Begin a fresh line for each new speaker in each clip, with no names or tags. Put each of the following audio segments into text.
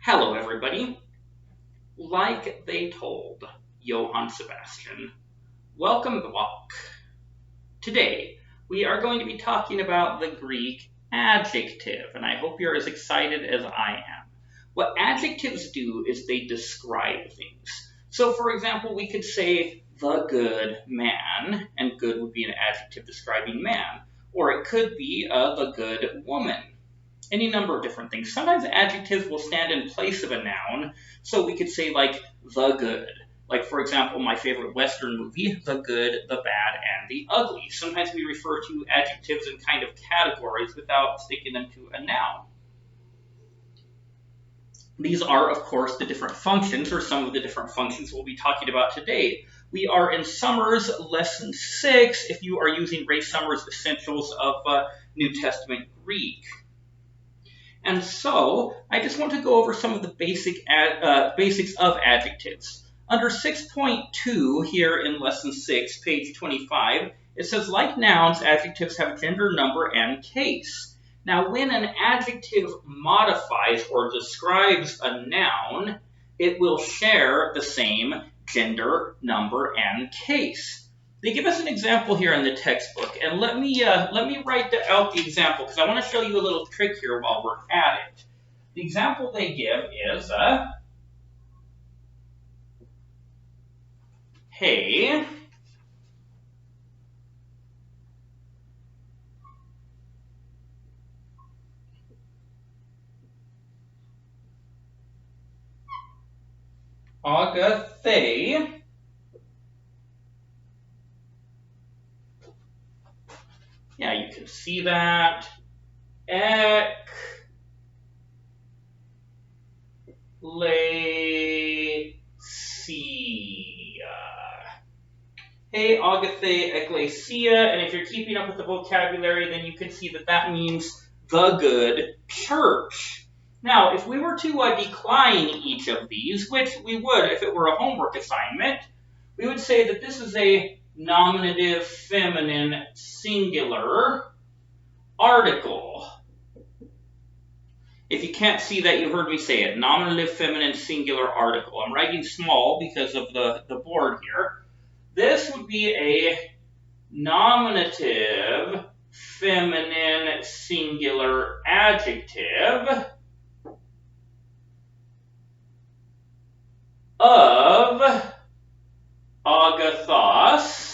Hello, everybody. Like they told Johann Sebastian, welcome back. Today, we are going to be talking about the Greek adjective, and I hope you're as excited as I am. What adjectives do is they describe things. So, for example, we could say the good man, and good would be an adjective describing man, or it could be the good woman. Any number of different things. Sometimes adjectives will stand in place of a noun, so we could say like the good. Like, for example, my favorite Western movie, The Good, the Bad, and the Ugly. Sometimes we refer to adjectives in kind of categories without sticking them to a noun. These are, of course, the different functions, or some of the different functions we'll be talking about today. We are in Summers Lesson 6, if you are using Ray Summers' Essentials of New Testament Greek. And so, I just want to go over some of the basics of adjectives. Under 6.2 here in Lesson 6, page 25, it says, like nouns, adjectives have gender, number, and case. Now, when an adjective modifies or describes a noun, it will share the same gender, number, and case. They give us an example here in the textbook, and let me write out the example because I want to show you a little trick here while we're at it. The example they give is, hey, Agathe. Yeah, you can see that. Ecclesia. Hey, Agathe, Ecclesia. And if you're keeping up with the vocabulary, then you can see that that means the good church. Now, if we were to decline each of these, which we would if it were a homework assignment, we would say that this is a nominative feminine singular article. If you can't see that, you heard me say it. Nominative feminine singular article. I'm writing small because of the board here. This would be a nominative feminine singular adjective of agathos,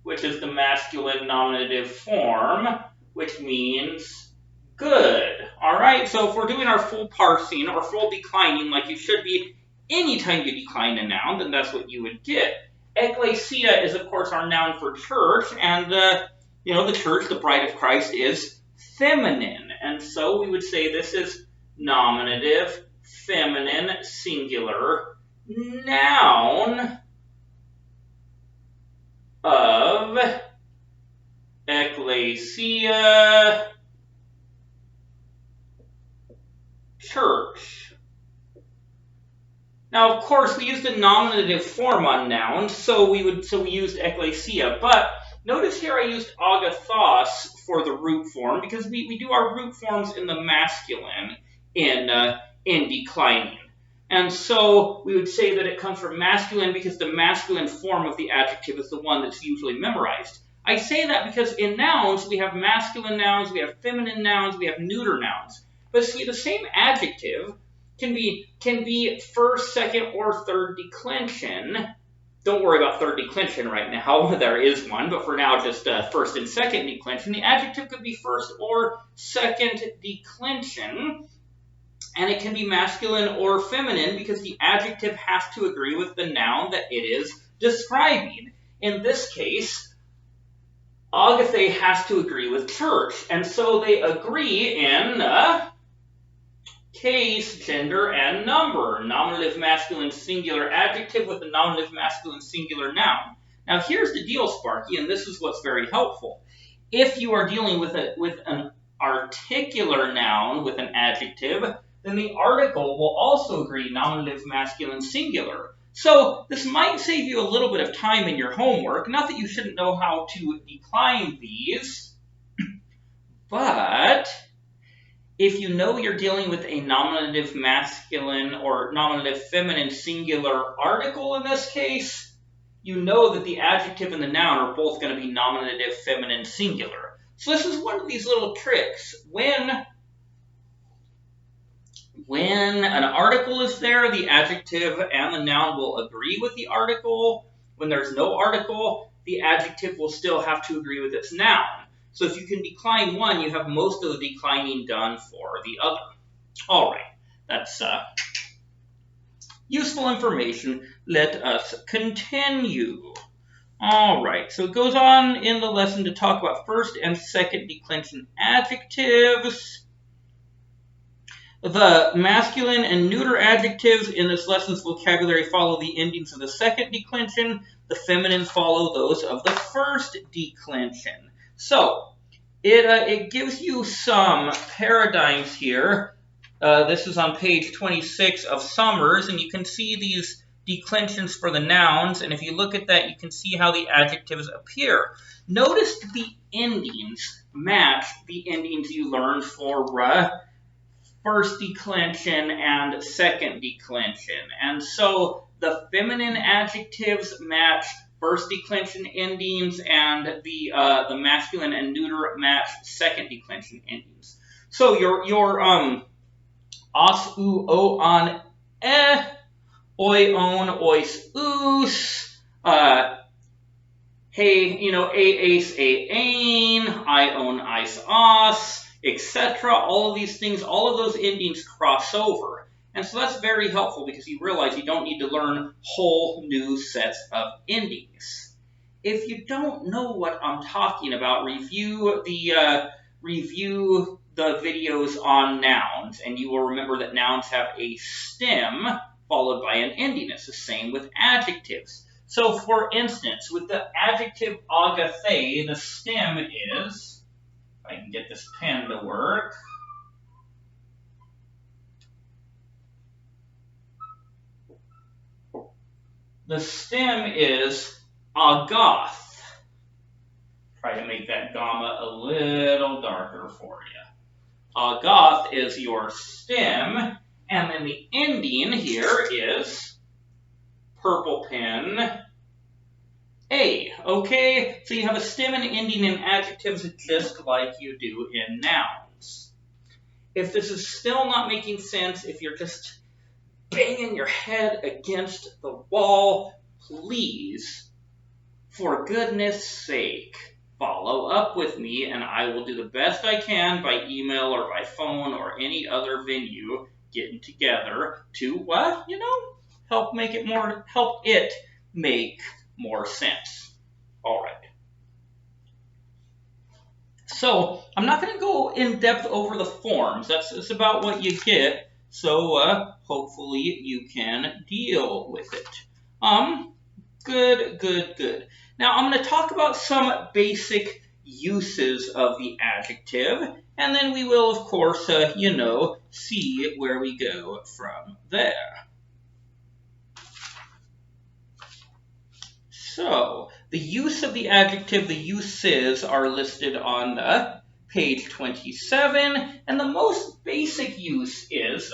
which is the masculine nominative form, which means good. All right, so if we're doing our full parsing or full declining, like you should be anytime you decline a noun, then that's what you would get. Ecclesia is, of course, our noun for church, and the church, the bride of Christ, is feminine, and so we would say this is nominative feminine singular noun of ecclesia church. Now, of course, we used the nominative form on nouns, so we used ecclesia. But notice here I used agathos for the root form because we do our root forms in the masculine in declining. And so we would say that it comes from masculine because the masculine form of the adjective is the one that's usually memorized. I say that because in nouns, we have masculine nouns, we have feminine nouns, we have neuter nouns. But see, the same adjective can be first, second, or third declension. Don't worry about third declension right now. There is one, but for now, just first and second declension. The adjective could be first or second declension. And it can be masculine or feminine because the adjective has to agree with the noun that it is describing. In this case, Agathe has to agree with church. And so they agree in case, gender, and number. Nominative masculine singular adjective with a nominative masculine singular noun. Now here's the deal, Sparky, and this is what's very helpful. If you are dealing with an articular noun with an adjective, then the article will also agree nominative masculine singular. So this might save you a little bit of time in your homework. Not that you shouldn't know how to decline these, but if you know you're dealing with a nominative masculine or nominative feminine singular article in this case, you know that the adjective and the noun are both going to be nominative feminine singular. So this is one of these little tricks. When an article is there, the adjective and the noun will agree with the article. When there's no article, the adjective will still have to agree with its noun. So if you can decline one, you have most of the declining done for the other. All right, that's useful information. Let us continue. All right, so it goes on in the lesson to talk about first and second declension adjectives. The masculine and neuter adjectives in this lesson's vocabulary follow the endings of the second declension. The feminine follow those of the first declension. So it gives you some paradigms here. This is on page 26 of Summers, and you can see these declensions for the nouns, and if you look at that, you can see how the adjectives appear. Notice the endings match the endings you learned for first declension and second declension. And so the feminine adjectives match first declension endings, and the masculine and neuter match second declension endings. So your os, u, o, on, oi, on, ois, oos, hey, a, ace, a, ain, I, own, ice, os, etc. All of these things, all of those endings cross over. And so that's very helpful because you realize you don't need to learn whole new sets of endings. If you don't know what I'm talking about, review the videos on nouns, and you will remember that nouns have a stem followed by an ending. It's the same with adjectives. So for instance, with the adjective agathe, the stem is, I can get this pen to work. The stem is agath. Try to make that gamma a little darker for you. Agath is your stem, and then the ending here is purple pen a. Okay, so you have a stem and ending in adjectives just like you do in nouns. If this is still not making sense, if you're just banging your head against the wall, please, for goodness sake, follow up with me, and I will do the best I can by email or by phone or any other venue getting together to, help it make more sense. All right. So I'm not going to go in depth over the forms. That's about what you get. So hopefully you can deal with it. Good. Now I'm going to talk about some basic uses of the adjective, and then we will, of course, see where we go from there. So, the use of the adjective, the uses, are listed on page 27, and the most basic use is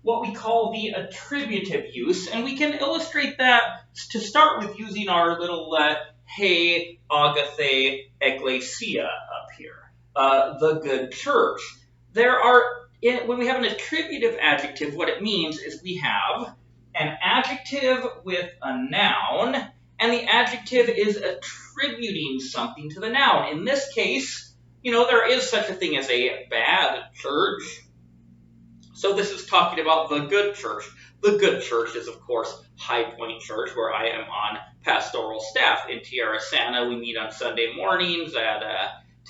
what we call the attributive use, and we can illustrate that to start with using our little hey, agathe, ecclesia up here, the good church. When we have an attributive adjective, what it means is we have an adjective with a noun, and the adjective is attributing something to the noun. In this case, there is such a thing as a bad church. So this is talking about the good church. The good church is, of course, High Point Church, where I am on pastoral staff in Tierra Santa. We meet on Sunday mornings at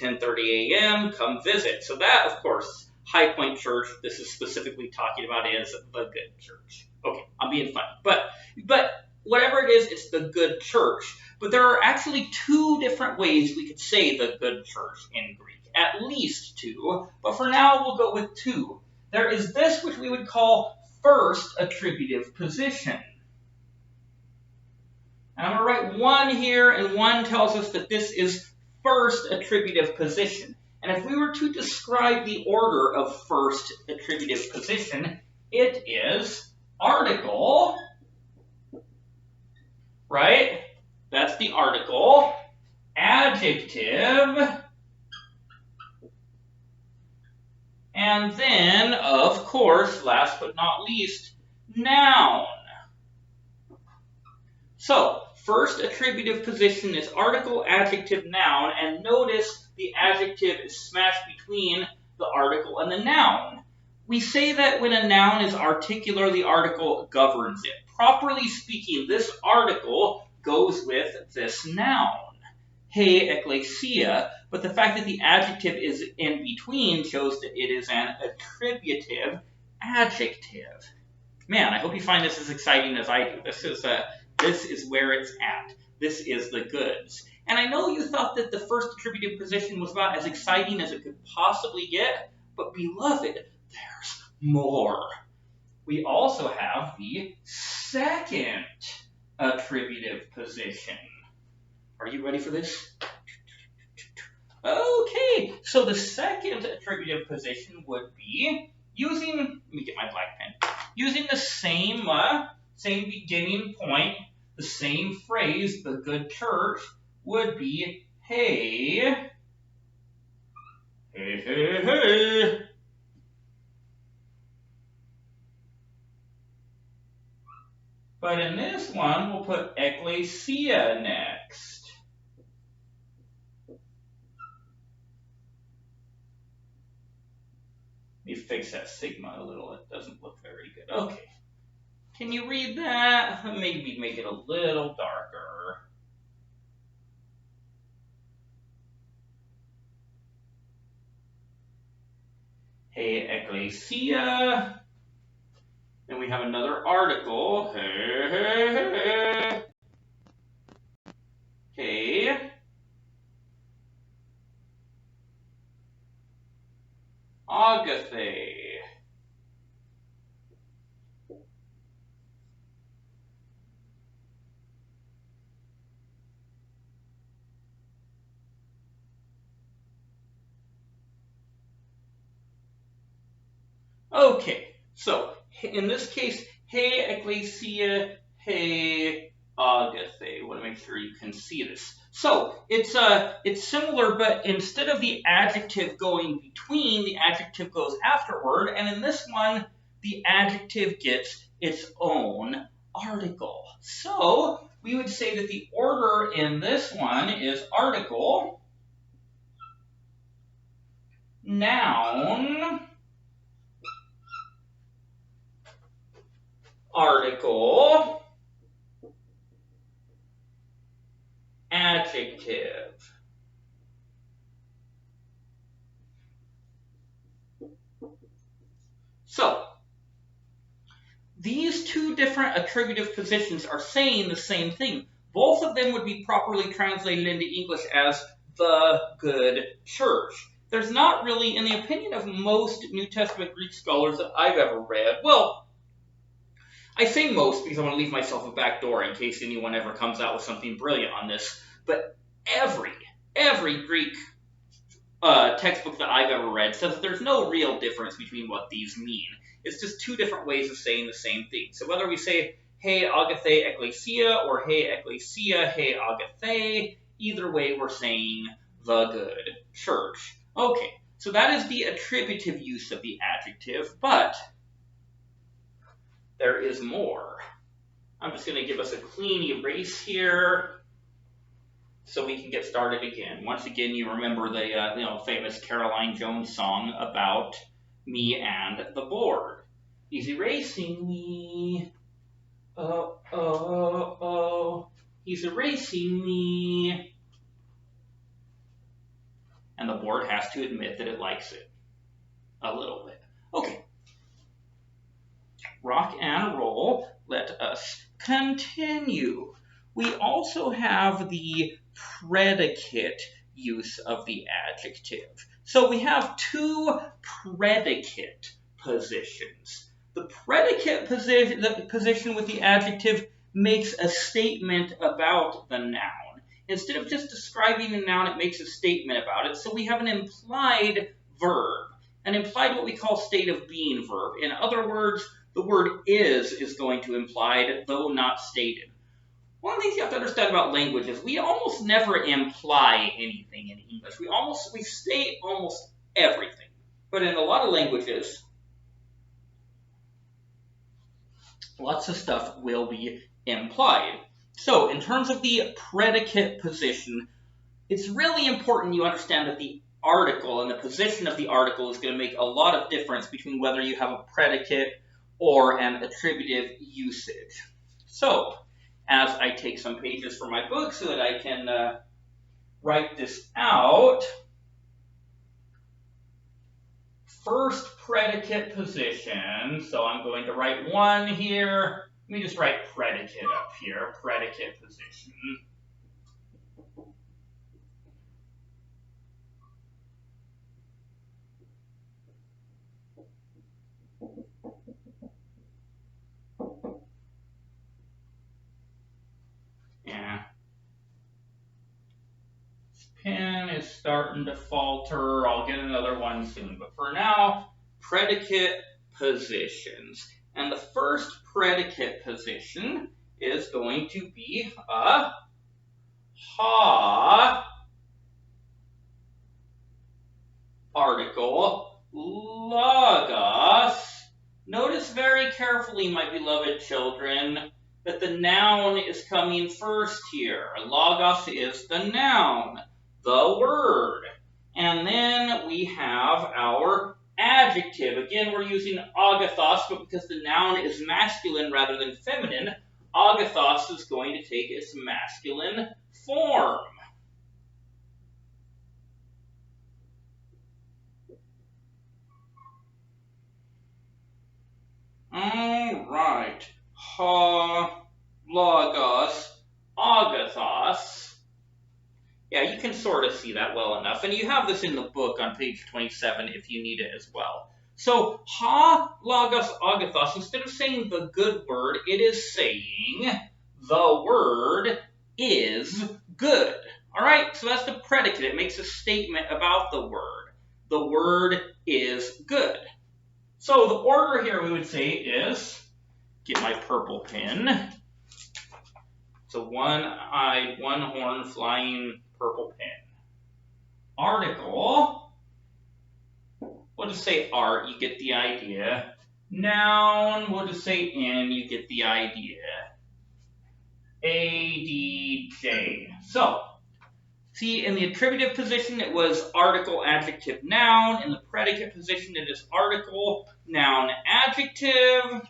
10:30 a.m. Come visit. So that, of course, High Point Church, this is specifically talking about, is the good church. Okay, I'm being funny. But whatever it is, it's the good church. But there are actually two different ways we could say the good church in Greek. At least two, but for now we'll go with two. There is this which we would call first attributive position. And I'm going to write one here, and one tells us that this is first attributive position. And if we were to describe the order of first attributive position, it is article, right? That's the article, adjective, and then, of course, last but not least, noun. So, first attributive position is article, adjective, noun, and notice the adjective is smashed between the article and the noun. We say that when a noun is articular, the article governs it. Properly speaking, this article goes with this noun, he ecclesia, but the fact that the adjective is in between shows that it is an attributive adjective. Man, I hope you find this as exciting as I do. This is where it's at. This is the goods. And I know you thought that the first attributive position was about as exciting as it could possibly get, but beloved, there's more. We also have the second attributive position. Are you ready for this? Okay, so the second attributive position would be using, let me get my black pen, using the same beginning point, the same phrase, the good church, would be, hey, hey, hey, hey. But in this one, we'll put ecclesia next. Let me fix that sigma a little. It doesn't look very good. Okay. Can you read that? Maybe make it a little darker. Hey, ecclesia. Then we have another article. Hey, hey, hey. Hey. Agathe. Okay, so in this case, hey ecclesia, hey Agathe. I want to make sure you can see this. So it's similar, but instead of the adjective going between, the adjective goes afterward, and in this one, the adjective gets its own article. So we would say that the order in this one is article, noun, article, adjective. So, these two different attributive positions are saying the same thing. Both of them would be properly translated into English as the good church. There's not really, in the opinion of most New Testament Greek scholars that I've ever read, well, I say most because I want to leave myself a back door in case anyone ever comes out with something brilliant on this, but every Greek textbook that I've ever read says that there's no real difference between what these mean. It's just two different ways of saying the same thing. So whether we say, hey Agathe ecclesia, or hey ecclesia, hey Agathe, either way we're saying the good church. Okay, so that is the attributive use of the adjective, but there is more. I'm just going to give us a clean erase here so we can get started again. Once again, you remember the famous Caroline Jones song about me and the board. He's erasing me. Oh, oh, oh. He's erasing me. And the board has to admit that it likes it. A little bit. Okay. Rock and roll. Let us continue. We also have the predicate use of the adjective. So we have two predicate positions. The predicate position with the adjective makes a statement about the noun. instead of just describing a noun, it makes a statement about it. So we have an implied verb, an implied what we call state of being verb. In other words, the word is going to imply it, though not stated. One of the things you have to understand about language is we almost never imply anything in English. We state almost everything. But in a lot of languages, lots of stuff will be implied. So in terms of the predicate position, it's really important you understand that the article and the position of the article is going to make a lot of difference between whether you have a predicate or an attributive usage. So, as I take some pages from my book so that I can write this out, first predicate position, so I'm going to write one here. Let me just write predicate up here, predicate position. Yeah. This pen is starting to falter. I'll get another one soon. But for now, predicate positions. And the first predicate position is going to be a ha article logos. Notice very carefully, my beloved children, that the noun is coming first here. Logos is the noun, the word. And then we have our adjective. Again, we're using agathos, but because the noun is masculine rather than feminine, agathos is going to take its masculine form. All right. Ha, logos, agathos. Yeah, you can sort of see that well enough. And you have this in the book on page 27 if you need it as well. So, ha, logos, agathos, instead of saying the good word, it is saying the word is good. All right, so that's the predicate. It makes a statement about the word. The word is good. So the order here we would say is, get my purple pen. It's a one-eyed, one-horn flying purple pen. Article, we'll just say art, you get the idea. Noun, we'll just say in, you get the idea. A-D-J. So, see, in the attributive position, it was article, adjective, noun. In the predicate position, it is article, noun, adjective.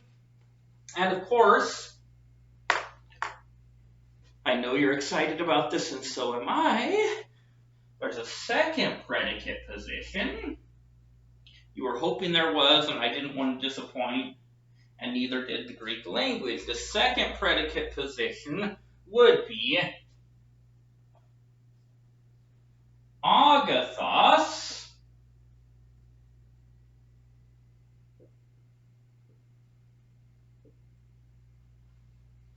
And of course, I know you're excited about this, and so am I. There's a second predicate position. You were hoping there was, and I didn't want to disappoint, and neither did the Greek language. The second predicate position would be agathos,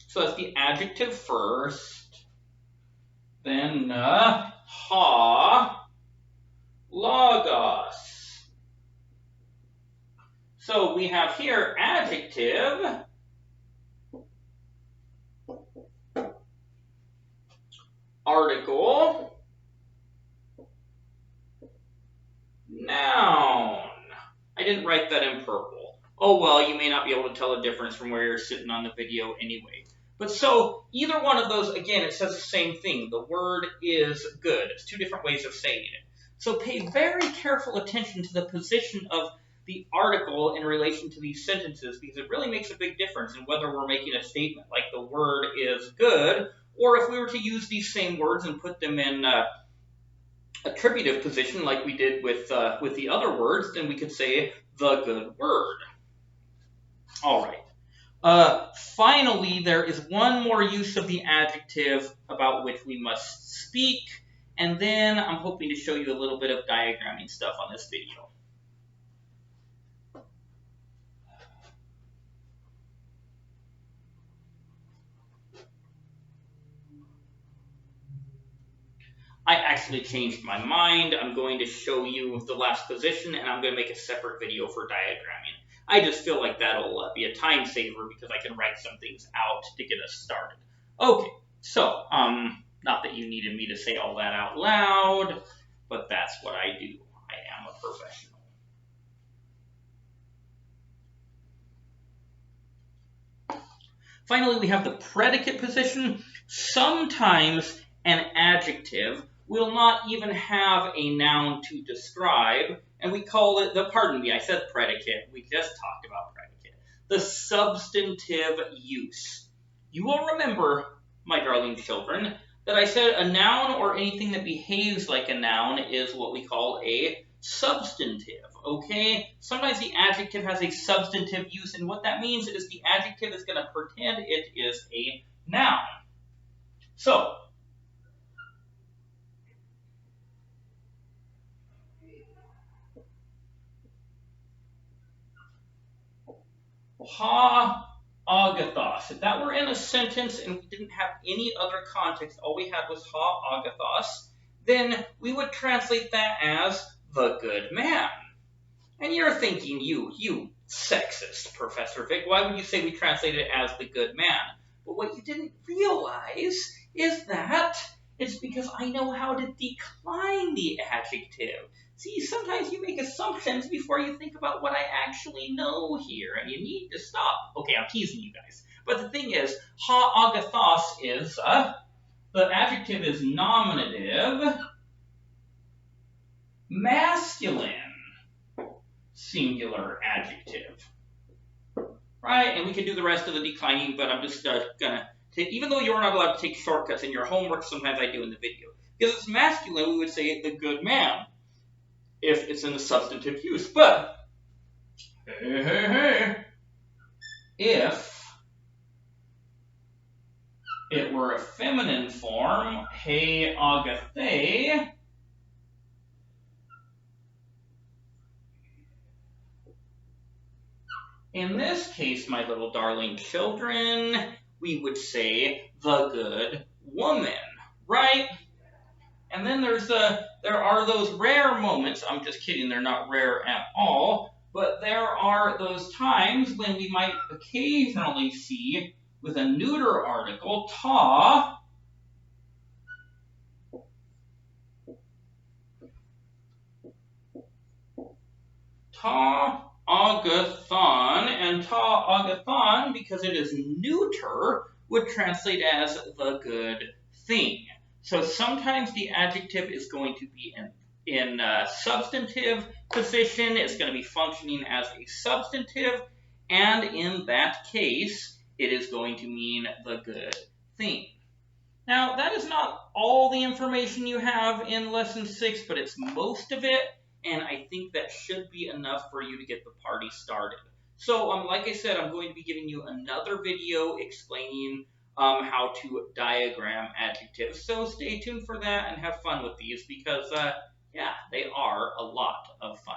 so that's the adjective first, then ha, logos. So we have here adjective, article, noun. I didn't write that in purple. Oh well, you may not be able to tell the difference from where you're sitting on the video anyway. But so, either one of those, again, it says the same thing. The word is good. It's two different ways of saying it. So pay very careful attention to the position of the article in relation to these sentences, because it really makes a big difference in whether we're making a statement like the word is good, or if we were to use these same words and put them in attributive position like we did with the other words, then we could say the good word. All right. Finally, there is one more use of the adjective about which we must speak, and then I'm hoping to show you a little bit of diagramming stuff on this video. I actually changed my mind. I'm going to show you the last position, and I'm going to make a separate video for diagramming. I just feel like that'll be a time saver because I can write some things out to get us started. Okay, so, not that you needed me to say all that out loud, but that's what I do. I am a professional. Finally, we have the predicate position. Sometimes an adjective will not even have a noun to describe, and we call it pardon me, I said predicate. We just talked about predicate. The substantive use. You will remember, my darling children, that I said a noun or anything that behaves like a noun is what we call a substantive, okay? Sometimes the adjective has a substantive use, and what that means is the adjective is going to pretend it is a noun. So, ha agathos. If that were in a sentence and we didn't have any other context, all we had was ha agathos, then we would translate that as the good man. And you're thinking, you sexist, Professor Vic, why would you say we translate it as the good man? But what you didn't realize is that it's because I know how to decline the adjective. See, sometimes you make assumptions before you think about what I actually know here, and you need to stop. Okay, I'm teasing you guys. But the thing is, ha agathos is, the adjective is nominative, masculine, singular adjective, right? And we can do the rest of the declining, but I'm just gonna take, even though you're not allowed to take shortcuts in your homework, sometimes I do in the video. Because it's masculine, we would say the good man, if it's in the substantive use. But, if it were a feminine form, he agathe, in this case, my little darling children, we would say the good woman, right? And then there are those rare moments, I'm just kidding, they're not rare at all, but there are those times when we might occasionally see with a neuter article, ta, agathon, and ta agathon, because it is neuter, would translate as the good thing. So sometimes the adjective is going to be in substantive position, it's going to be functioning as a substantive, and in that case, it is going to mean the good thing. Now, that is not all the information you have in Lesson 6, but it's most of it, and I think that should be enough for you to get the party started. So, like I said, I'm going to be giving you another video explaining how to diagram adjectives. So stay tuned for that and have fun with these because, yeah, they are a lot of fun.